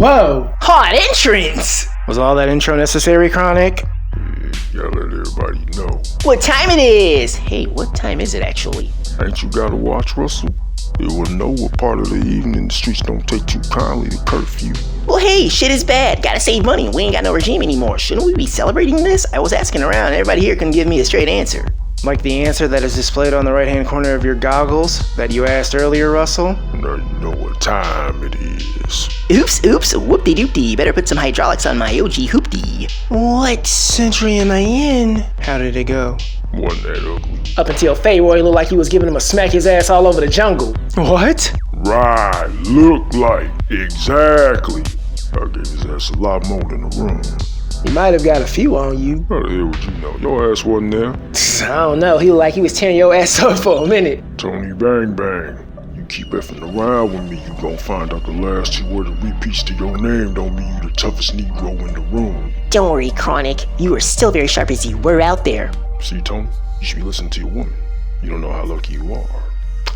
Whoa! Hot entrance! Was all that intro necessary, Chronic? Yeah, gotta let everybody know. What time it is? Hey, what time is it actually? Ain't you gotta watch, Russell? You will know what part of the evening the streets don't take too kindly to curfew. Well, hey, shit is bad. Gotta save money. We ain't got no regime anymore. Shouldn't we be celebrating this? I was asking around. Everybody here couldn't give me a straight answer. Like the answer that is displayed on the right-hand corner of your goggles that you asked earlier, Russell? Now you know what time it is. Oops, whoop-de-doop-de. Better put some hydraulics on my OG hoopty. What century am I in? How did it go? Wasn't that ugly? Up until Fayroy looked like he was giving him a smack his ass all over the jungle. What? Right, look like. Exactly. I gave his ass a lot more than a run. He might have got a few on you. How the hell would you know? Your ass wasn't there. I don't know. He looked like he was tearing your ass up for a minute. Tony Bang Bang. You keep effing around with me, you gon' find out the last 2 words of repeats to your name don't mean you the toughest Negro in the room. Don't worry, Chronic. You are still very sharp as you were out there. See, Tony? You should be listening to your woman. You don't know how lucky you are.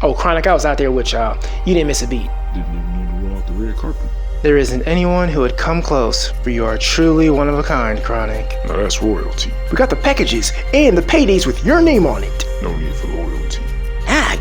Oh, Chronic, I was out there with y'all. You didn't miss a beat. Didn't even need to roll out the red carpet. There isn't anyone who would come close, for you are truly one of a kind, Chronic. Now that's royalty. We got the packages and the paydays with your name on it. No need for loyalty.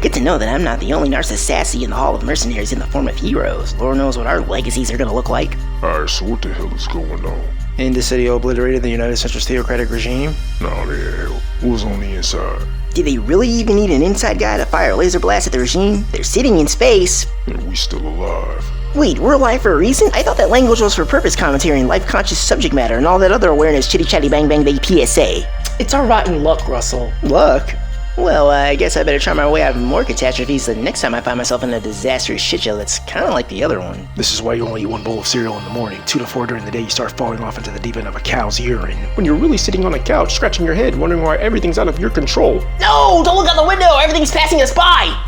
Good to know that I'm not the only narcissist sassy in the Hall of Mercenaries in the form of heroes. Lord knows what our legacies are gonna look like. Alright, so what the hell is going on? Indicidia obliterated the United Centris Theocratic Regime. No, the hell. What was on the inside? Did they really even need an inside guy to fire a laser blast at the regime? They're sitting in space. And we still alive. Wait, we're alive for a reason? I thought that language was for purpose commentary and life-conscious subject matter and all that other awareness chitty-chatty bang-bang-bang PSA. It's our rotten luck, Russell. Luck? Well, I guess I better try my way out of more catastrophes the next time I find myself in a disastrous shitshow that's kind of like the other one. This is why you only eat 1 bowl of cereal in the morning. 2 to 4 during the day, you start falling off into the deep end of a cow's urine. When you're really sitting on a couch, scratching your head, wondering why everything's out of your control. No! Don't look out the window! Everything's passing us by!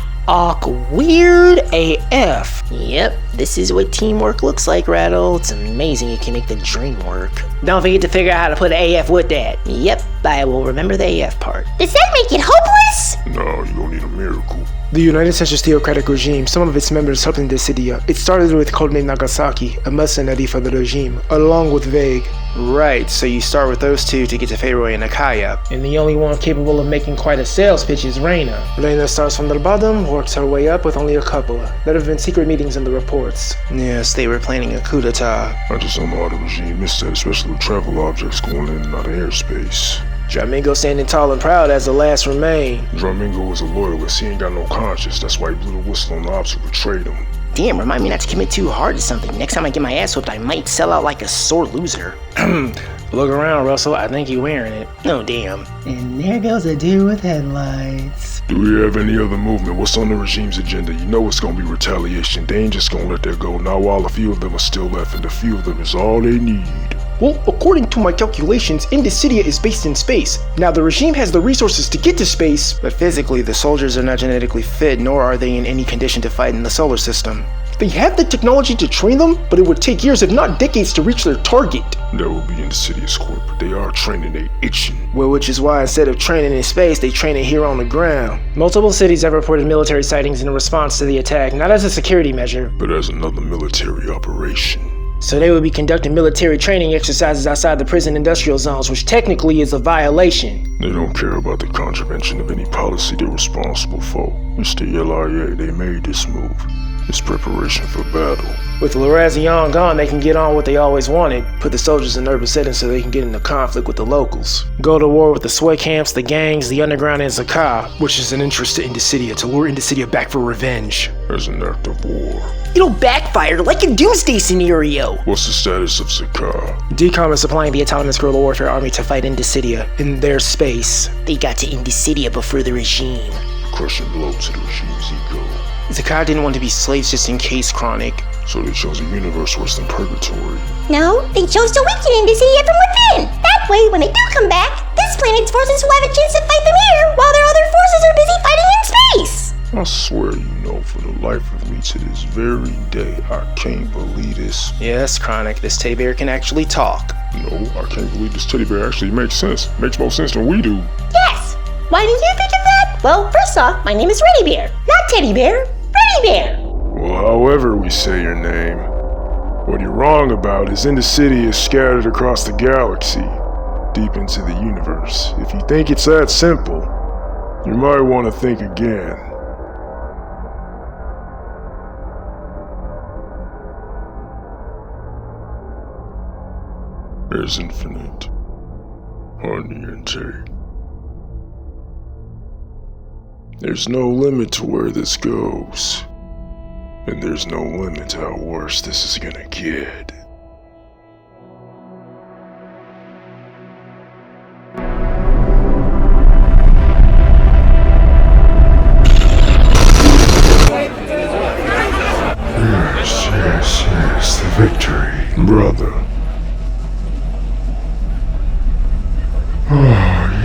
Weird AF. Yep, this is what teamwork looks like, Rattle. It's amazing it can make the dream work. Don't forget to figure out how to put an AF with that. Yep, I will remember the AF part. Does that make it hopeless? No, you don't need a miracle. The United Centris Theocratic Regime, some of its members helped in Indicidia. It started with codename Nagasaki, a mercenary for the regime, along with Vague. Right, so you start with those two to get to Fayroy and Akaya. And the only one capable of making quite a sales pitch is Raina. Raina starts from the bottom, works her way up with only a couple. There have been secret meetings in the reports. Yes, they were planning a coup d'etat. I just don't know how the regime missed that, especially with travel objects going in and out of airspace. Dramingo standing tall and proud as the last remain. Dramingo is a loyalist, he ain't got no conscience, that's why he blew the whistle on the ops who betrayed him. Damn, remind me not to commit too hard to something. Next time I get my ass whooped, I might sell out like a sore loser. Look around, Russell. I think you're wearing it. Oh, damn. And there goes a dude with headlights. Do we have any other movement? What's on the regime's agenda? You know it's gonna be retaliation. They ain't just gonna let that go. Now while a few of them are still left, and a few of them is all they need. Well, according to my calculations, Indicidia is based in space. Now, the regime has the resources to get to space, but physically, the soldiers are not genetically fit, nor are they in any condition to fight in the solar system. They have the technology to train them, but it would take years, if not decades, to reach their target. That would be Indicidia's corp, but they are training, they itching. Well, which is why instead of training in space, they train it here on the ground. Multiple cities have reported military sightings in response to the attack, not as a security measure, but as another military operation. So they would be conducting military training exercises outside the prison industrial zones, which technically is a violation. They don't care about the contravention of any policy they're responsible for. It's the LIA, they made this move. It's preparation for battle. With Lorazion gone, they can get on what they always wanted, put the soldiers in urban settings so they can get into conflict with the locals. Go to war with the sweat camps, the gangs, the underground, and Zakah, which is an interest to Indicidia, to lure Indicidia back for revenge. As an act of war. It'll backfire like a doomsday scenario. What's the status of Zakah? DCOM is supplying the Autonomous Guerrilla Warfare Army to fight Indicidia in their space. They got to Indicidia before the regime. Crushing blow to the regime's ego. Zakah didn't want to be slaves just in case, Chronic. So they chose a universe worse than purgatory. No, they chose to weaken Indicidia from within. That way, when they do come back, this planet's forces will have a chance to fight them here, while their other forces are busy fighting in space. I swear, you know, for the life of me to this very day, I can't believe this. Yes, Chronic, this teddy bear can actually talk. No, I can't believe this teddy bear actually makes sense. Makes more sense than we do. Yes! Why didn't you think of that? Well, first off, my name is Ready Bear. Not Teddy Bear. Ready Bear! Well, however we say your name, What you're wrong about is Indicidia is scattered across the galaxy, deep into the universe. If you think it's that simple, you might want to think again. There's infinite Oriente. There's no limit to where this goes. And there's no limit to how worse this is gonna get. Yes, the victory, brother.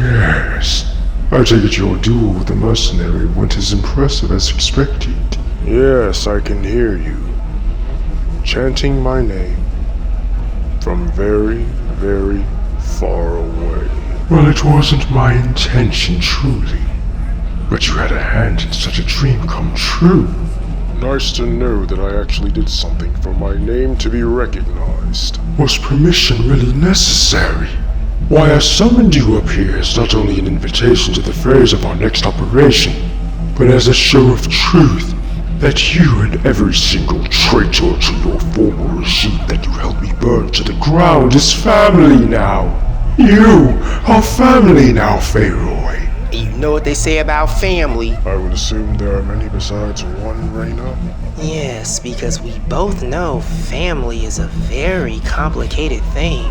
Yes. I take it your duel with the mercenary went as impressive as expected. Yes, I can hear you. Chanting my name. From very, very far away. Well, it wasn't my intention, truly. But you had a hand in such a dream come true. Nice to know that I actually did something for my name to be recognized. Was permission really necessary? Why I summoned you up here is not only an invitation to the phase of our next operation, but as a show of truth that you and every single traitor to your former regime that you helped me burn to the ground is family now. You are family now, Pharaoh. You know what they say about family? I would assume there are many besides one, Raina? Yes, because we both know family is a very complicated thing.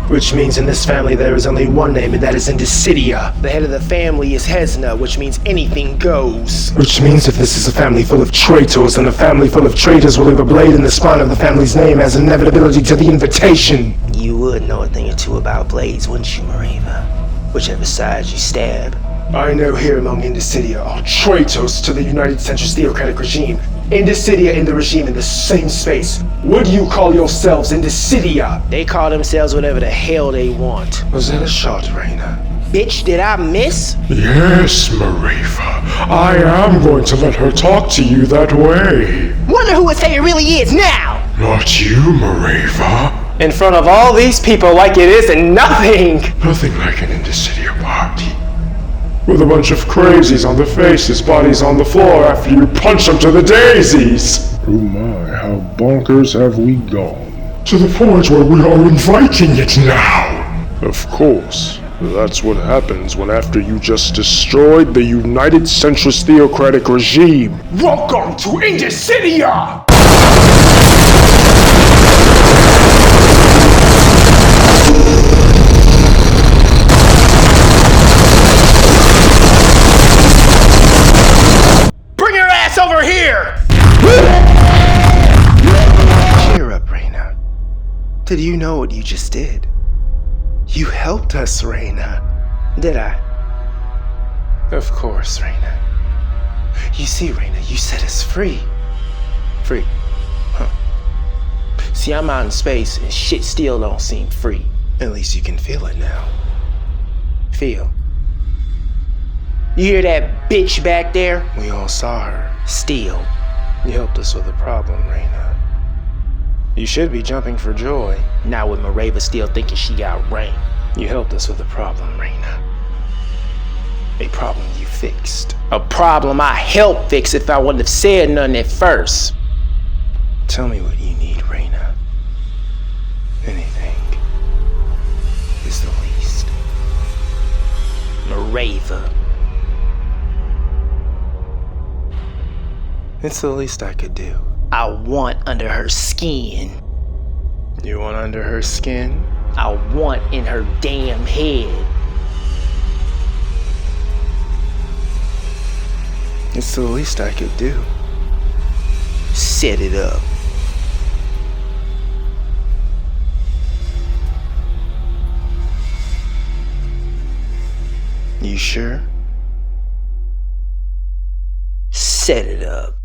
Which means in this family there is only one name, and that is Indicidia. The head of the family is Hezna, which means anything goes. Which means if this is a family full of traitors, then a family full of traitors will leave a blade in the spine of the family's name as an inevitability to the invitation. You would know a thing or two about blades, wouldn't you, Mareva? Whichever side you stab. I know here among Indicidia are traitors to the United Centris Theocratic Regime. Indicidia and the regime in the same space. Would you call yourselves Indicidia? They call themselves whatever the hell they want. Was that a shot, Raina? Bitch, did I miss? Yes, Mareva. I am going to let her talk to you that way. Wonder who his favorite really is now! Not you, Mareva. In front of all these people like it is and nothing! Nothing like an Indicidia party. With a bunch of crazies on the faces, bodies on the floor after you punch them to the daisies! Oh my, how bonkers have we gone? To the point where we are inviting it now! Of course. That's what happens when after you just destroyed the United Centris Theocratic Regime. Welcome to Indicidia! Over here! Cheer up, Raina. Did you know what you just did? You helped us, Raina. Did I? Of course, Raina. You see, Raina, you set us free. Free? Huh. See, I'm out in space and shit still don't seem free. At least you can feel it now. Feel? You hear that bitch back there? We all saw her. Still. You helped us with a problem, Raina. You should be jumping for joy. Not with Mareva still thinking she got rank. You helped us with a problem, Raina. A problem you fixed. A problem I helped fix if I wouldn't have said nothing at first. Tell me what you need, Raina. Anything is the least. Mareva. It's the least I could do. I want under her skin. You want under her skin? I want in her damn head. It's the least I could do. Set it up. You sure? Set it up.